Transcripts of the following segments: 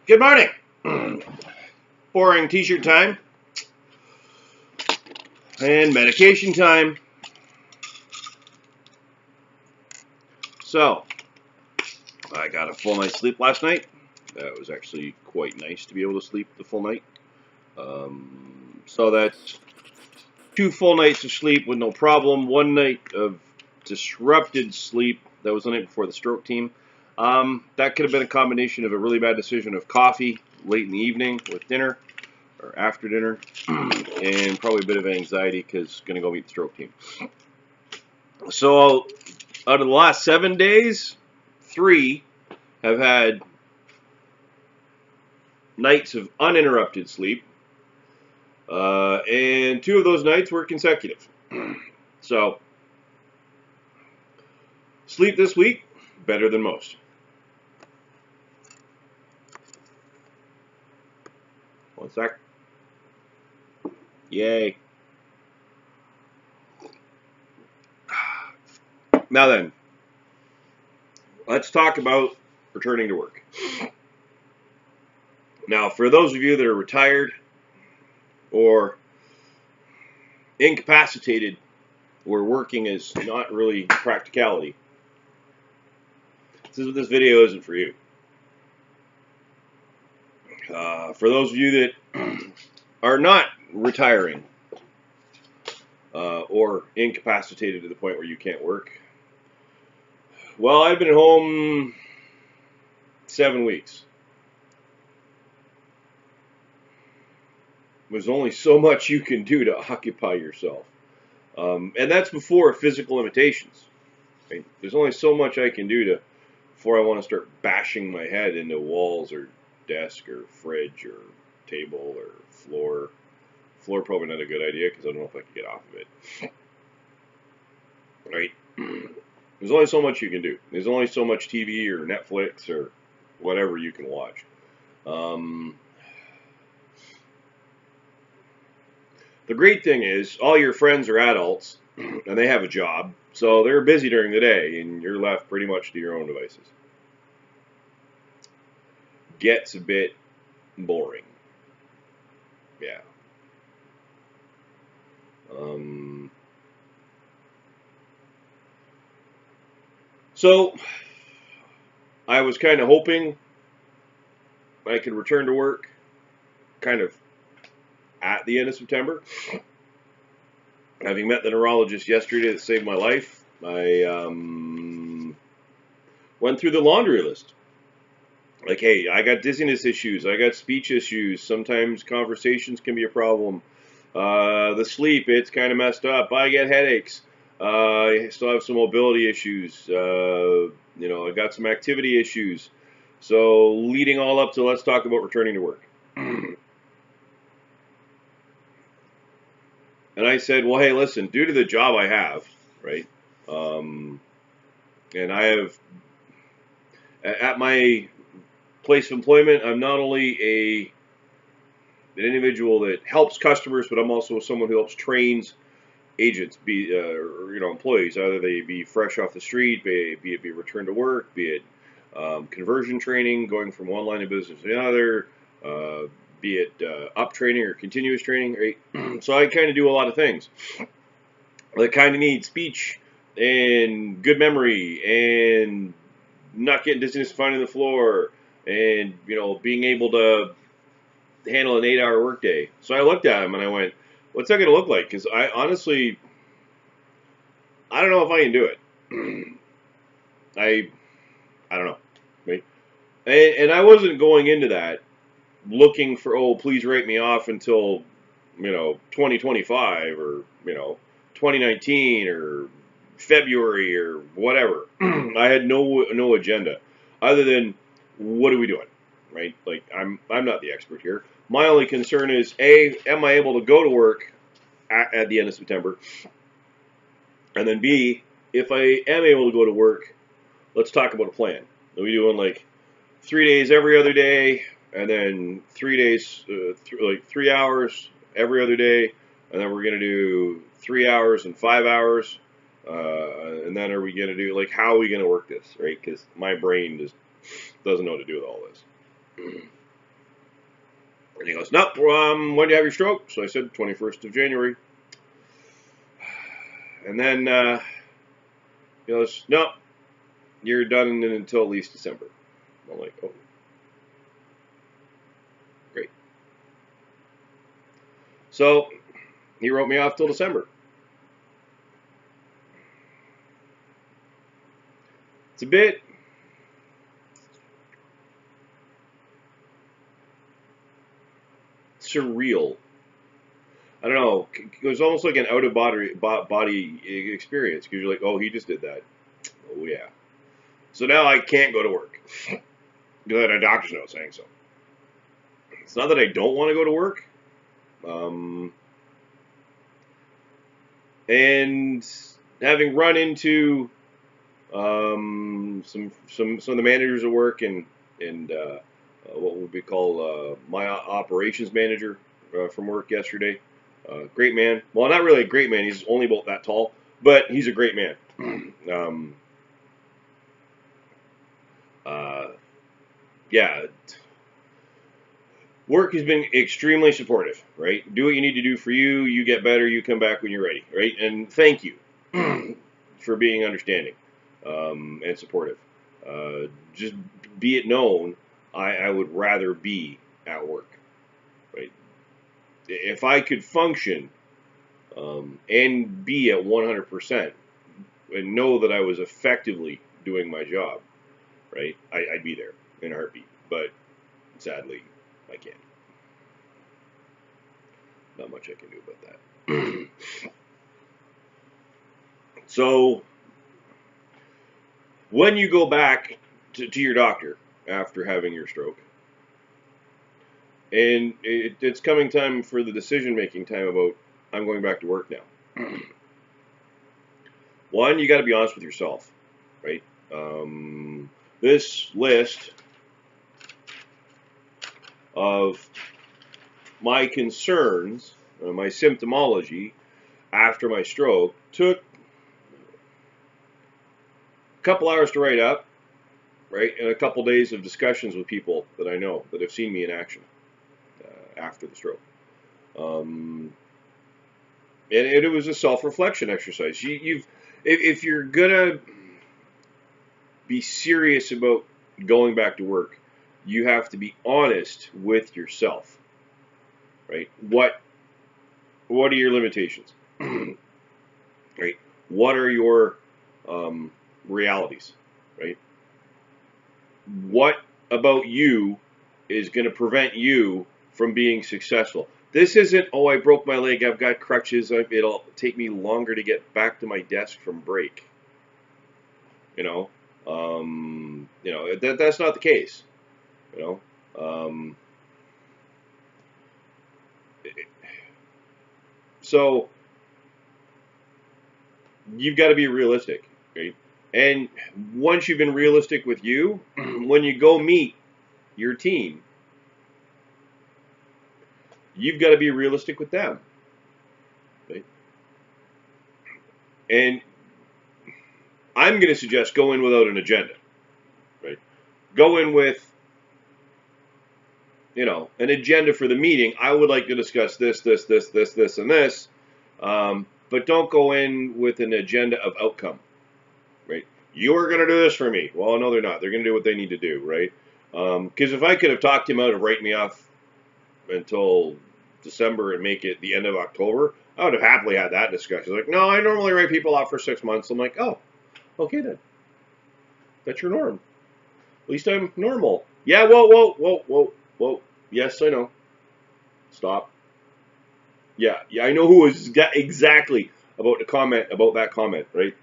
Good morning. Boring t-shirt time. And medication time. So, I got a full night's sleep last night. That was actually quite nice to be able to sleep the full night. So that's 2 full nights of sleep with no problem. 1 night of disrupted sleep. That was the night before the stroke team. That could have been a combination of a really bad decision of coffee late in the evening with dinner, or after dinner, and probably a bit of anxiety because going to go meet the stroke team. So out of the last 7 days, 3 have had nights of uninterrupted sleep, and 2 of those nights were consecutive. So sleep this week, better than most. One sec. Yay. Now then, let's talk about returning to work. Now, for those of you that are retired or incapacitated where working is not really practicality, this video isn't for you. For those of you that are not retiring or incapacitated to the point where you can't work, well, I've been home 7 weeks. There's only so much you can do to occupy yourself. And that's before physical limitations. Right? There's only so much I can do before I want to start bashing my head into walls or desk or fridge or table or floor. Floor probably not a good idea because I don't know if I can get off of it. Right? There's only so much you can do. There's only so much TV or Netflix or whatever you can watch. The great thing is all your friends are adults and they have a job, so they're busy during the day and you're left pretty much to your own devices. Gets a bit boring. Yeah. So I was kind of hoping I could return to work kind of at the end of September. Having met the neurologist yesterday that saved my life, I went through the laundry list. Like, hey, I got dizziness issues, I got speech issues, sometimes conversations can be a problem. The sleep, it's kind of messed up. I get headaches. I still have some mobility issues. I got some activity issues. So leading all up to let's talk about returning to work. And I said, well, hey, listen, due to the job I have, right, and I have, at my place of employment, I'm not only an individual that helps customers, but I'm also someone who helps trains agents, employees, either they be fresh off the street, be it be return to work, be it conversion training, going from one line of business to another, be it up training or continuous training, right? So I kind of do a lot of things that kind of need speech and good memory and not getting dizziness finding the floor and, being able to handle an 8-hour workday. So I looked at him and I went, what's that going to look like? Because I honestly, I don't know if I can do it. I don't know. Right? And I wasn't going into that looking for, please write me off until, 2025 or, 2019 or February or whatever. I had no agenda other than what are we doing, right? Like I'm not the expert here. My only concern is A, am I able to go to work at the end of September? And then B, if I am able to go to work, let's talk about a plan. Are we doing like 3 days every other day, and then 3 days, 3 hours every other day, and then we're going to do 3 hours and 5 hours, and then are we going to do, like, how are we going to work this, right? Because my brain just doesn't know what to do with all this. And he goes, nope, when do you have your stroke? So I said, 21st of January. And then he goes, nope, you're done until at least December. I'm like, oh, great. So he wrote me off till December. It's a bit surreal. I don't know. It was almost like an out of body experience because you're like, oh, he just did that. Oh yeah. So now I can't go to work because I had a doctor's note saying so. It's not that I don't want to go to work, and having run into some of the managers at work and what would we call my operations manager from work yesterday. Great man. Well, not really a great man. He's only about that tall, but he's a great man. Yeah, work has been extremely supportive, right? Do what you need to do for you. You get better. You come back when you're ready, right? And thank you for being understanding and supportive. Just be it known, I would rather be at work, right? If I could function and be at 100% and know that I was effectively doing my job, right? I'd be there in a heartbeat. But sadly, I can't. Not much I can do about that. So, when you go back to your doctor after having your stroke, and it's coming time for the decision-making time about, I'm going back to work now. One, you got to be honest with yourself, right? This list of my concerns, my symptomology after my stroke took a couple hours to write up, right? And a couple days of discussions with people that I know that have seen me in action after the stroke. And it was a self-reflection exercise. If you're gonna be serious about going back to work, you have to be honest with yourself, right? What are your limitations, right? What are your realities, right? What about you is going to prevent you from being successful? This isn't, oh, I broke my leg, I've got crutches, it'll take me longer to get back to my desk from break. That's not the case. So you've got to be realistic, right? And once you've been realistic with you, when you go meet your team, you've got to be realistic with them, right? And I'm going to suggest go in without an agenda, right? Go in with, an agenda for the meeting. I would like to discuss this, and this, but don't go in with an agenda of outcome, right? You're going to do this for me. Well, no, they're not. They're going to do what they need to do, right? Because if I could have talked him out of writing me off until December and make it the end of October, I would have happily had that discussion. Like, no, I normally write people off for 6 months. I'm like, oh, okay then. That's your norm. At least I'm normal. Yeah, whoa. Yes, I know. Stop. Yeah, I know who was exactly about that comment, right?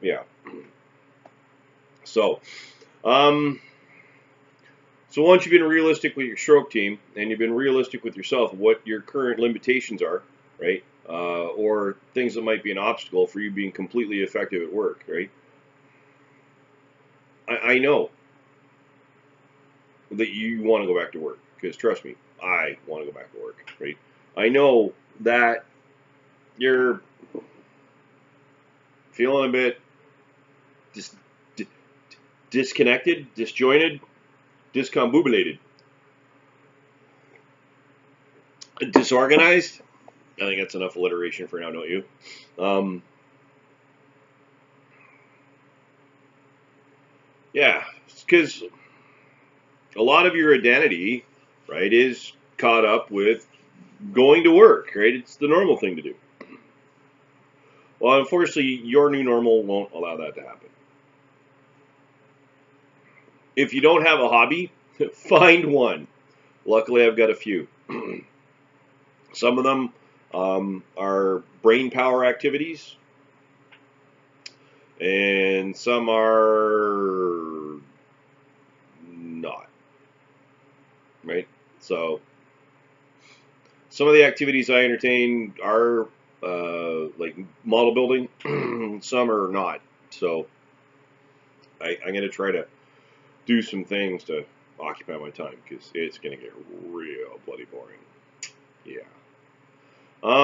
Yeah. So, so once you've been realistic with your stroke team and you've been realistic with yourself, what your current limitations are, right? Or things that might be an obstacle for you being completely effective at work, right? I know that you want to go back to work because trust me, I want to go back to work, right? I know that you're feeling a bit disconnected, disjointed, discombobulated. Disorganized. I think that's enough alliteration for now, don't you? Yeah, because a lot of your identity, right, is caught up with going to work, right? It's the normal thing to do. Well, unfortunately, your new normal won't allow that to happen. If you don't have a hobby, find one. Luckily, I've got a few. Some of them are brain power activities, and some are not, right? So, some of the activities I entertain are like model building, some are not. So, I'm going to try to do some things to occupy my time because it's going to get real bloody boring. Yeah. I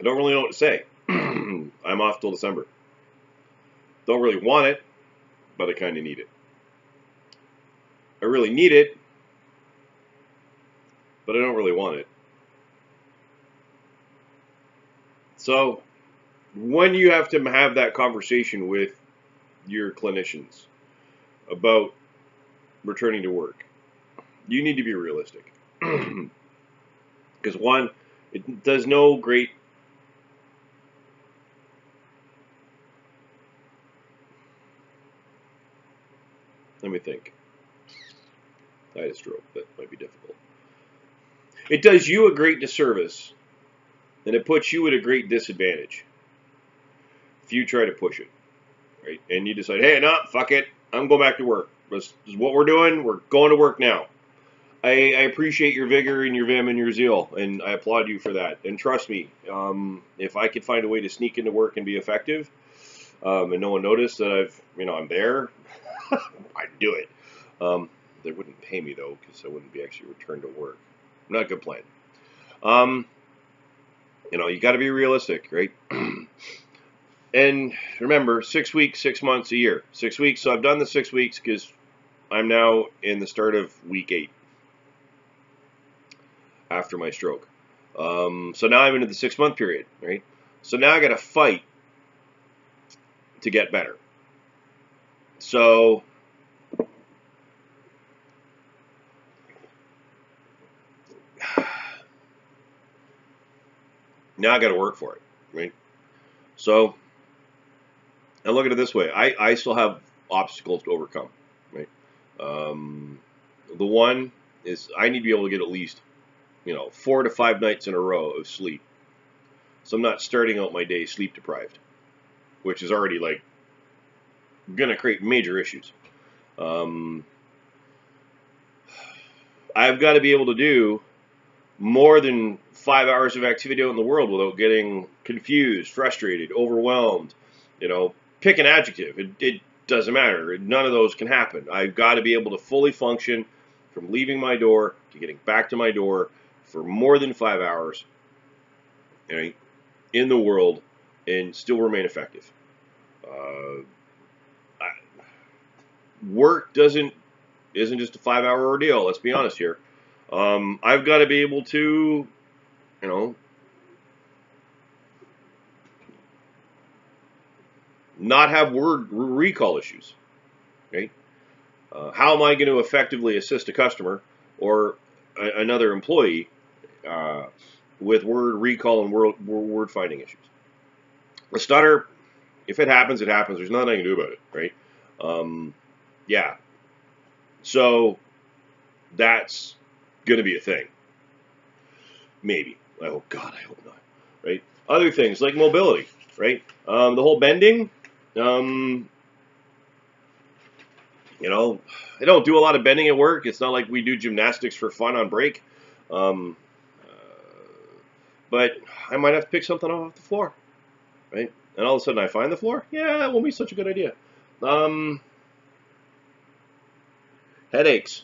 don't really know what to say. I'm off till December. Don't really want it, but I kind of need it. I really need it, but I don't really want it. So, when you have to have that conversation with your clinicians about returning to work, you need to be realistic. Because one, it does no great. Let me think. I had a stroke. That might be difficult. It does you a great disservice, and it puts you at a great disadvantage if you try to push it, right? And you decide, hey, no, fuck it. I'm going back to work. This is what we're doing. We're going to work now. I appreciate your vigor and your vim and your zeal, and I applaud you for that. And trust me, if I could find a way to sneak into work and be effective, and no one noticed that I'm there, I'd do it. They wouldn't pay me though, because I wouldn't be actually returned to work. Not a good plan. You got to be realistic, right? And remember, 6 weeks, 6 months, a year. 6 weeks. So I've done the 6 weeks because I'm now in the start of week 8 after my stroke. So now I'm into the 6-month period, right? So now I got to fight to get better. So now I got to work for it, right? So I look at it this way: I still have obstacles to overcome, right? The one is I need to be able to get at least 4 to 5 nights in a row of sleep. So I'm not starting out my day sleep deprived, which is already like going to create major issues. I've got to be able to do more than 5 hours of activity out in the world without getting confused, frustrated, overwhelmed. Pick an adjective. It doesn't matter. None of those can happen. I've got to be able to fully function from leaving my door to getting back to my door for more than 5 hours, in the world, and still remain effective. Work isn't just a 5-hour ordeal. Let's be honest here. I've got to be able to, not have word recall issues. Right? How am I going to effectively assist a customer or another employee with word recall and word finding issues? A stutter, if it happens, it happens. There's nothing I can do about it, right? Yeah. So that's going to be a thing. Maybe. I hope not. Right? Other things like mobility, right? The whole bending. I don't do a lot of bending at work. It's not like we do gymnastics for fun on break. But I might have to pick something off the floor, right? And all of a sudden I find the floor. Yeah, it won't be such a good idea. Headaches.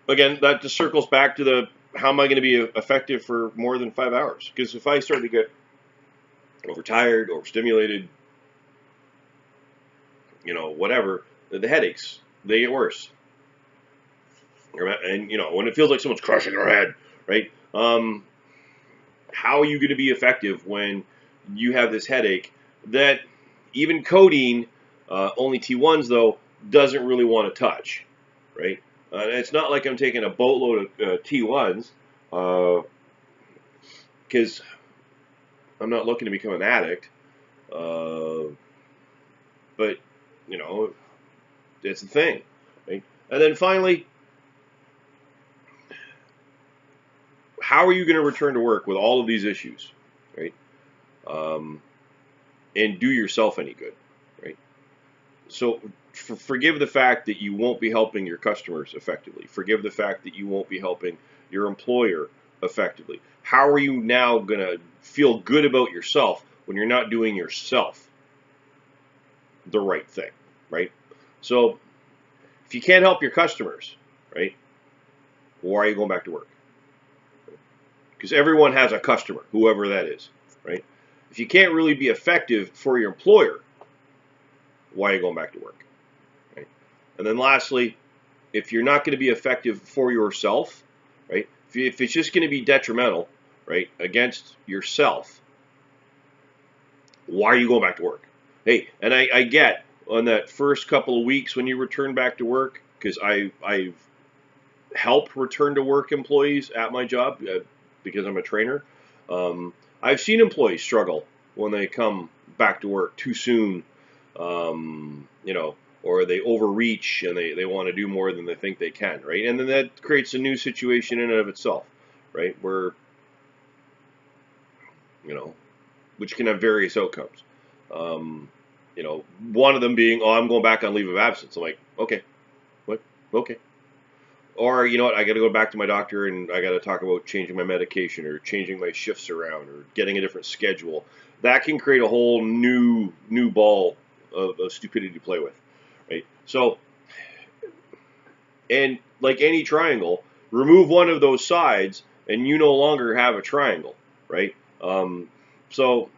Again, that just circles back to the how am I going to be effective for more than 5 hours? Because if I start to get overtired, overstimulated, whatever, the headaches they get worse. And, you know, when it feels like someone's crushing their head, right? How are you going to be effective when you have this headache that even codeine, only T1s though, doesn't really want to touch, right? It's not like I'm taking a boatload of T1s, because I'm not looking to become an addict. But, you know, it's a thing, right? And then finally, how are you going to return to work with all of these issues, right? And do yourself any good, right? So forgive the fact that you won't be helping your customers effectively. Forgive the fact that you won't be helping your employer effectively. How are you now going to feel good about yourself when you're not doing yourself the right thing, right? So if you can't help your customers, right, why are you going back to work? Because everyone has a customer, whoever that is, right? If you can't really be effective for your employer, why are you going back to work? Right? And then lastly, if you're not going to be effective for yourself, right? If it's just going to be detrimental, right, against yourself, why are you going back to work? Hey, and I get on that first couple of weeks when you return back to work, because I've helped return to work employees at my job because I'm a trainer. I've seen employees struggle when they come back to work too soon, you know, or they overreach and they want to do more than they think they can, right? And then that creates a new situation in and of itself, right? Where, you know, which can have various outcomes. You know, one of them being, oh, I'm going back on leave of absence. I'm like, okay, what? Okay. Or, you know what, I got to go back to my doctor and I got to talk about changing my medication or changing my shifts around or getting a different schedule. That can create a whole new ball of stupidity to play with, right? So, and like any triangle, remove one of those sides and you no longer have a triangle, right? So,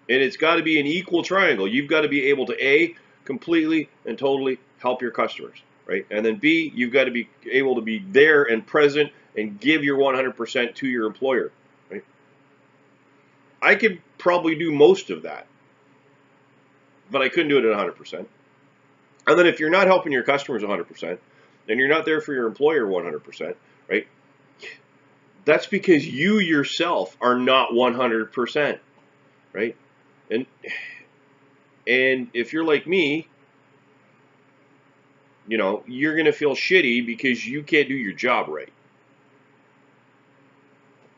and it's got to be an equal triangle. You've got to be able to A, completely and totally help your customers, right? And then B, you've got to be able to be there and present and give your 100% to your employer, right? I could probably do most of that, but I couldn't do it at 100%. And then if you're not helping your customers 100%, and you're not there for your employer 100%, right? That's because you yourself are not 100%, right? And if you're like me, you know, you're going to feel shitty because you can't do your job right.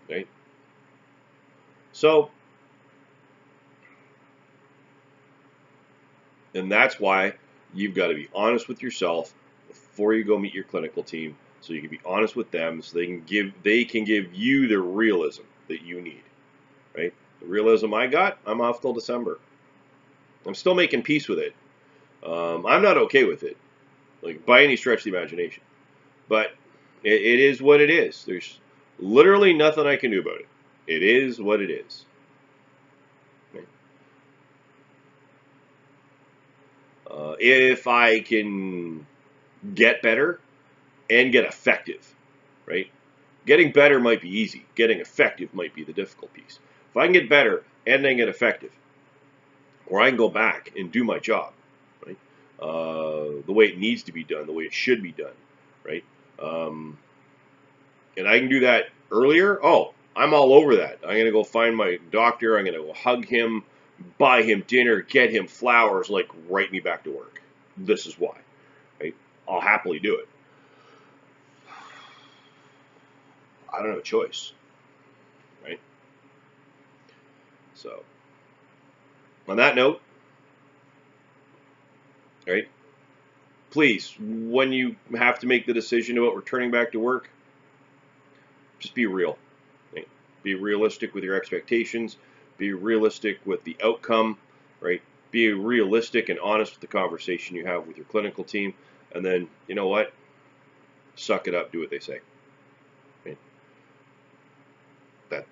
Right? So, and that's why you've got to be honest with yourself before you go meet your clinical team, so you can be honest with them so they can give you the realism that you need. Right? The realism I got, I'm off till December. I'm still making peace with it. I'm not okay with it, like by any stretch of the imagination. But it is what it is. There's literally nothing I can do about it. It is what it is. Right? If I can get better and get effective, right? Getting better might be easy. Getting effective might be the difficult piece. If I can get better and then get effective, or I can go back and do my job, right? The way it needs to be done, the way it should be done, right? And I can do that earlier. Oh, I'm all over that. I'm going to go find my doctor. I'm going to go hug him, buy him dinner, get him flowers, like write me back to work. This is why, right? I'll happily do it. I don't have a choice, right? So, on that note, right? Please, when you have to make the decision about returning back to work, just be real. Right? Be realistic with your expectations. Be realistic with the outcome, right? Be realistic and honest with the conversation you have with your clinical team. And then, you know what? Suck it up, do what they say. Right?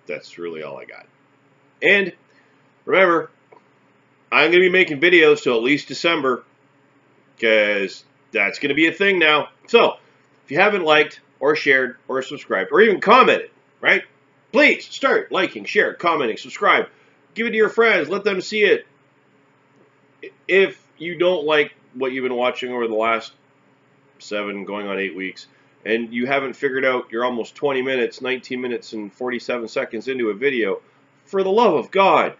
That's really all I got. And remember, I'm going to be making videos till at least December. because that's going to be a thing now. So, if you haven't liked or shared or subscribed or even commented, right? Please start liking, share, commenting, subscribe. Give it to your friends. Let them see it. If you don't like what you've been watching over the last 7 going on 8 weeks, and you haven't figured out you're almost 20 minutes, 19 minutes, and 47 seconds into a video, for the love of God,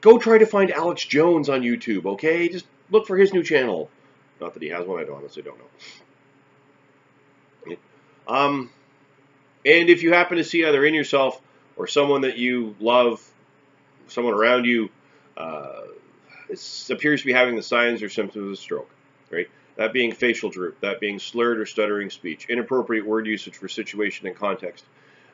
go try to find Alex Jones on YouTube, okay? Just look for his new channel. Not that he has one, I honestly don't know. And if you happen to see either in yourself or someone that you love, someone around you, appears to be having the signs or symptoms of a stroke, right? That being facial droop, that being slurred or stuttering speech, inappropriate word usage for situation and context.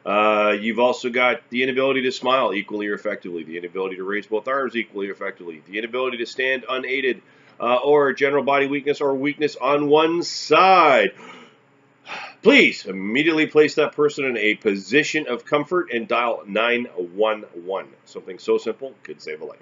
You've also got the inability to smile equally or effectively, the inability to raise both arms equally or effectively, the inability to stand unaided, or general body weakness or weakness on one side. Please immediately place that person in a position of comfort and dial 911. Something so simple could save a life.